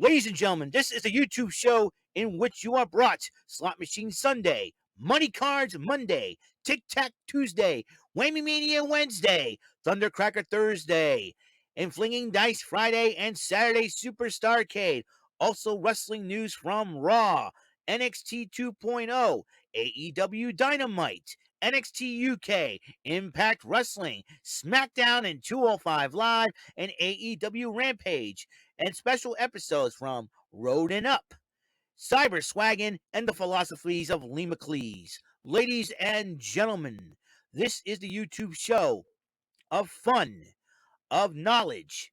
Ladies and gentlemen, this is a YouTube show in which you are brought Slot Machine Sunday, Money Cards Monday, Tic Tac Tuesday, Whammy Mania Wednesday, Thundercracker Thursday, and Flinging Dice Friday and Saturday Superstarcade. Also wrestling news from Raw, NXT 2.0, AEW Dynamite, NXT UK, Impact Wrestling, SmackDown and 205 Live, and AEW Rampage, and special episodes from Road and Up, Cyber Swaggin', and the philosophies of Lee McLeese. Ladies and gentlemen, this is the YouTube show of fun, of knowledge,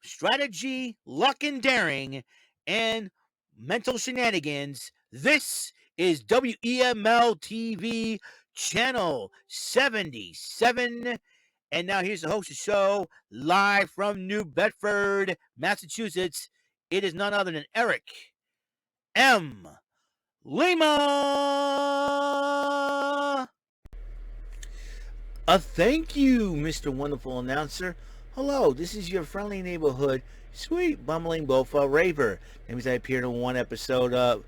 strategy, luck and daring, and mental shenanigans. This is WEML-TV Channel 77. And now here's the host of the show, live from New Bedford, Massachusetts. It is none other than Eric M. Lima. Thank you, Mr. Wonderful Announcer. Hello, this is your friendly neighborhood, sweet bumbling bofa raver. That means I appeared in one episode of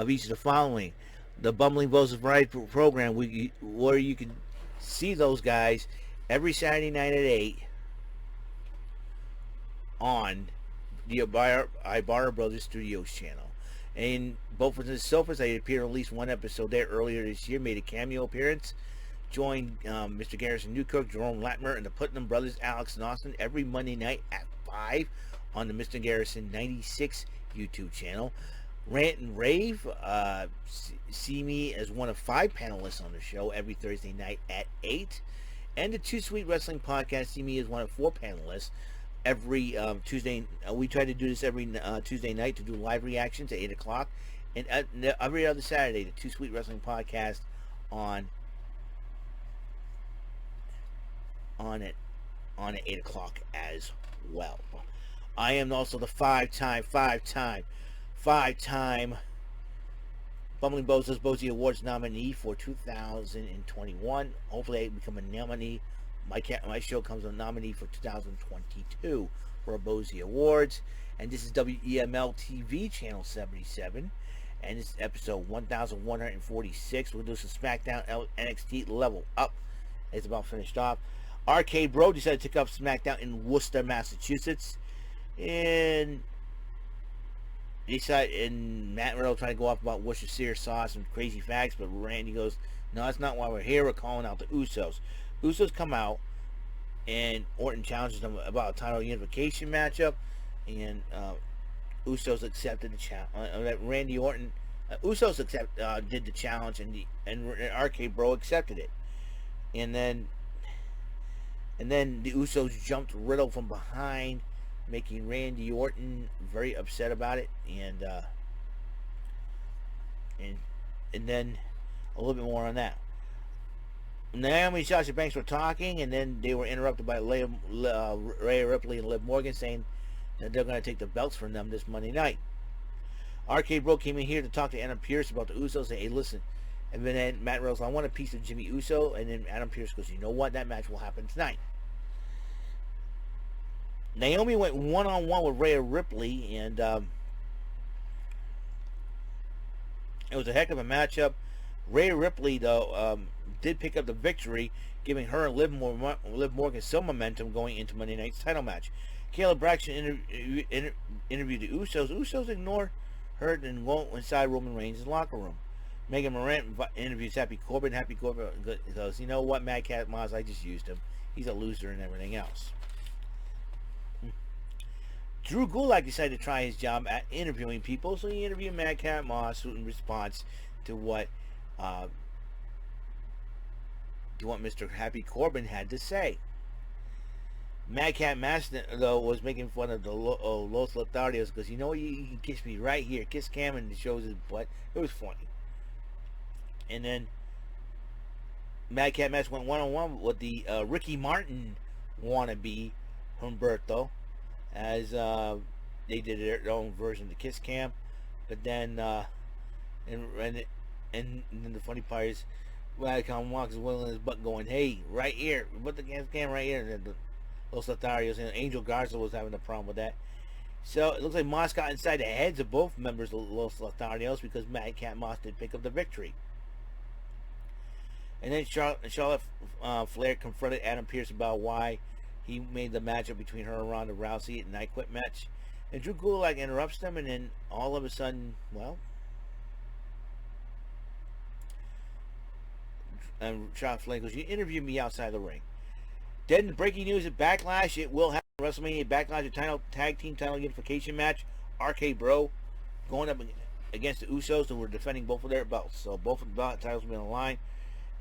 each of the following. The Bumbling Bosa Variety program, where you can see those guys every Saturday night at 8 on the Ibarra Brothers Studios channel. And both of the Sofas, I appeared in at least one episode there earlier this year, made a cameo appearance. Joined Mr. Garrison Newkirk, Jerome Latimer, and the Putnam Brothers, Alex and Austin, every Monday night at 5 on the Mr. Garrison 96 YouTube channel. Rant and Rave, see me as one of 5 panelists on the show every Thursday night at 8. And the Too Sweet Wrestling Podcast, see me as one of 4 panelists every Tuesday. We try to do this every Tuesday night to do live reactions at 8 o'clock. And every other Saturday, the Too Sweet Wrestling Podcast on at 8 o'clock as well. I am also the five-time Bumbling Bosa's Bosie Awards nominee for 2021. Hopefully I become a nominee. My show comes a nominee for 2022 for a Bosie Awards. And this is WEML-TV Channel 77. And this is episode 1146. We'll do some SmackDown NXT Level Up. It's about finished off. Arcade Bro decided to take up SmackDown in Worcester, Massachusetts. And Matt Riddle trying to go off about Worcestershire sauce and crazy facts, but Randy goes, no, that's not why we're here. We're calling out the Usos. Usos come out, and Orton challenges them about a title unification matchup, and Usos accepted the challenge. Randy Orton, Usos did the challenge, and Arcade Bro accepted it. And then the Usos jumped Riddle from behind, making Randy Orton very upset about it, and then a little bit more on that. Naomi and Sasha Banks were talking, and then they were interrupted by Rhea Ripley and Liv Morgan saying that they're going to take the belts from them this Monday night. Arcade Bro came in here to talk to Adam Pearce about the Usos. Say, hey, listen. And then Matt Riddle, I want a piece of Jimmy Uso. And then Adam Pearce goes, you know what? That match will happen tonight. Naomi went one-on-one with Rhea Ripley, and it was a heck of a matchup. Rhea Ripley, though, did pick up the victory, giving her and Liv Morgan some momentum going into Monday night's title match. Kayla Braxton interviewed the Usos. Usos ignore her and won't inside Roman Reigns' locker room. Megan Morant interviews Happy Corbin. Happy Corbin goes, you know what, Madcap Moss, I just used him. He's a loser and everything else. Drew Gulak decided to try his job at interviewing people, so he interviewed Madcap Moss in response to what Mr. Happy Corbin had to say. Madcap Moss, though, was making fun of the Los Lotharios because, you know what, you can kiss me right here. Kiss Cam and shows his butt. It was funny. And then Madcap Moss went one-on-one with the Ricky Martin wannabe Humberto, as they did their own version of the Kiss Cam. But then and then the funny part is Madcap Moss is wiggling his butt going, hey, right here, put the Kiss Cam right here. And then Los Lotharios and Angel Garza was having a problem with that. So it looks like Moss got inside the heads of both members of Los Lotharios because Madcap Moss did pick up the victory. And then Charlotte Flair confronted Adam Pearce about why he made the matchup between her and Ronda Rousey at the Night Quit match. And Drew Gulak interrupts them, and then all of a sudden, well, Charlotte Flair goes, "You interviewed me outside the ring." Then the breaking news at Backlash, it will happen. WrestleMania Backlash, a tag team title unification match. RK Bro going up against the Usos, who were defending both of their belts. So both of the belt titles will be on the line.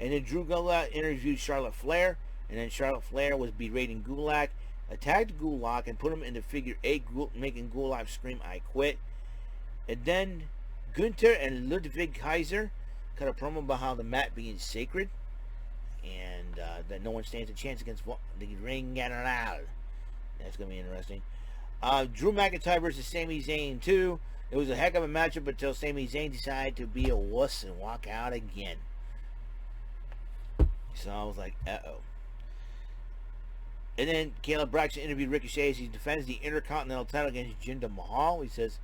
And then Drew Gulak interviewed Charlotte Flair. And then Charlotte Flair was berating Gulak, attacked Gulak, and put him in the figure 8, making Gulak scream, "I quit." And then Gunther and Ludwig Kaiser cut a promo about how the mat being sacred. And that no one stands a chance against the Ring General. That's going to be interesting. Drew McIntyre versus Sami Zayn, too. It was a heck of a matchup until Sami Zayn decided to be a wuss and walk out again. So I was like, uh-oh. And then Caleb Braxton interviewed Ricochet as he defends the Intercontinental title against Jinder Mahal. He says,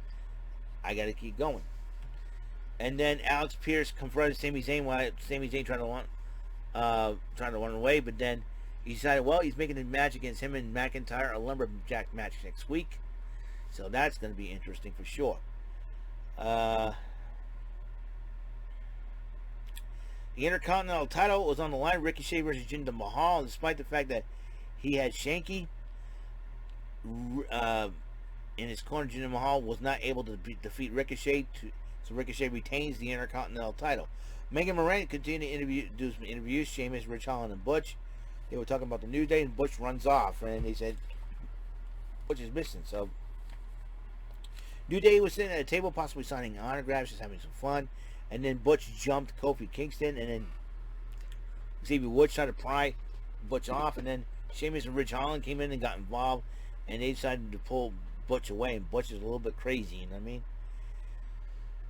"I got to keep going." And then Alex Pierce confronted Sami Zayn while Sami Zayn trying to run away, but then he decided, well, he's making a match against him and McIntyre, a lumberjack match next week. So that's going to be interesting for sure. The Intercontinental title was on the line, Ricochet versus Jinder Mahal, despite the fact that he had Shanky in his corner. Jinder Mahal was not able to defeat Ricochet, so Ricochet retains the Intercontinental title. Megan Moran continued to do some interviews. Sheamus, Rich Holland, and Butch. They were talking about the New Day, and Butch runs off, and they said Butch is missing. So New Day was sitting at a table, possibly signing autographs, just having some fun. And then Butch jumped Kofi Kingston, and then Xavier Woods tried to pry Butch off, and then Sheamus and Rich Holland came in and got involved, and they decided to pull Butch away, and Butch is a little bit crazy, you know what I mean?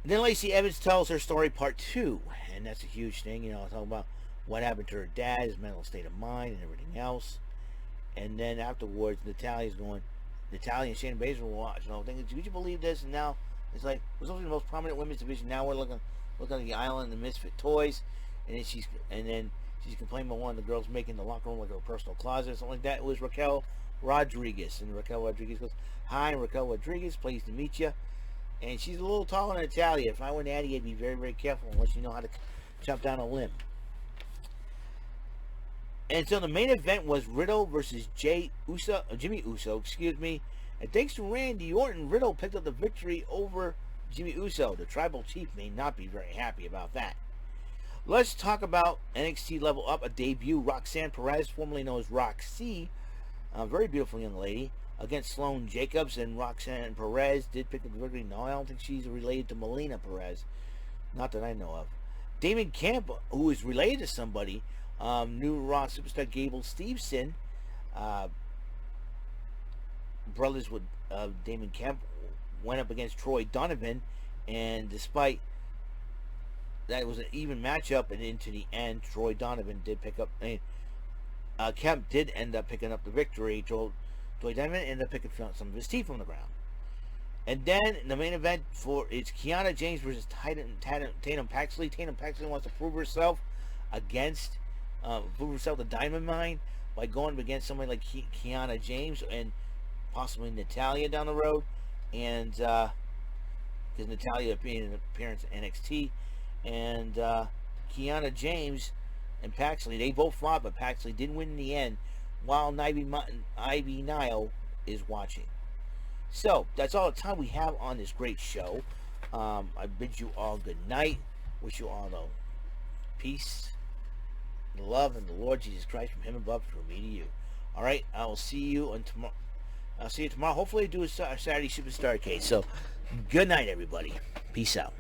And then Lacey Evans tells her story part 2, and that's a huge thing, you know, talking about what happened to her dad, his mental state of mind, and everything else. And then afterwards, Natalya and Shayna Baszler were watching the whole thing. Could you believe this? And now it's like, we're supposed to be the most prominent women's division. Now we're looking at the island and the Misfit Toys, and then she's complaining about one of the girls making the locker room like her personal closet or something like that. It was Raquel Rodriguez, and Raquel Rodriguez goes, "Hi, I'm Raquel Rodriguez, pleased to meet you." And she's a little taller than Natalya. If I were Natty, I'd be very, very careful unless you know how to jump down a limb. And so the main event was Riddle versus Jimmy Uso, and thanks to Randy Orton, Riddle picked up the victory over Jimmy Uso. The tribal chief may not be very happy about that. Let's talk about NXT Level Up, a debut. Roxanne Perez, formerly known as Roxy, a very beautiful young lady, against Sloane Jacobs, and Roxanne Perez did pick up the victory. No, I don't think she's related to Melina Perez. Not that I know of. Damon Kemp, who is related to somebody, new Raw superstar Gable Steveson, brothers with Damon Kemp, went up against Troy Donovan, and despite that it was an even matchup, and into the end, Troy Donovan did pick up, Kemp did end up picking up the victory. Troy Donovan ended up picking some of his teeth from the ground. And then the main event it's Kiana James versus Tatum Paxley. Tatum Paxley wants to prove herself the Diamond Mine by going up against somebody like Kiana James and possibly Natalya down the road, and because Natalya being an appearance at NXT, and Kiana James and Paxley, they both fought, but Paxley didn't win in the end, while Ivy Nile is watching. So that's all the time we have on this great show. I bid you all good night. Wish you all peace, the love, and the Lord Jesus Christ from Him above, from me to you. All right, I will see you on tomorrow. I'll see you tomorrow. Hopefully, do a Saturday Superstar case. So, good night, everybody. Peace out.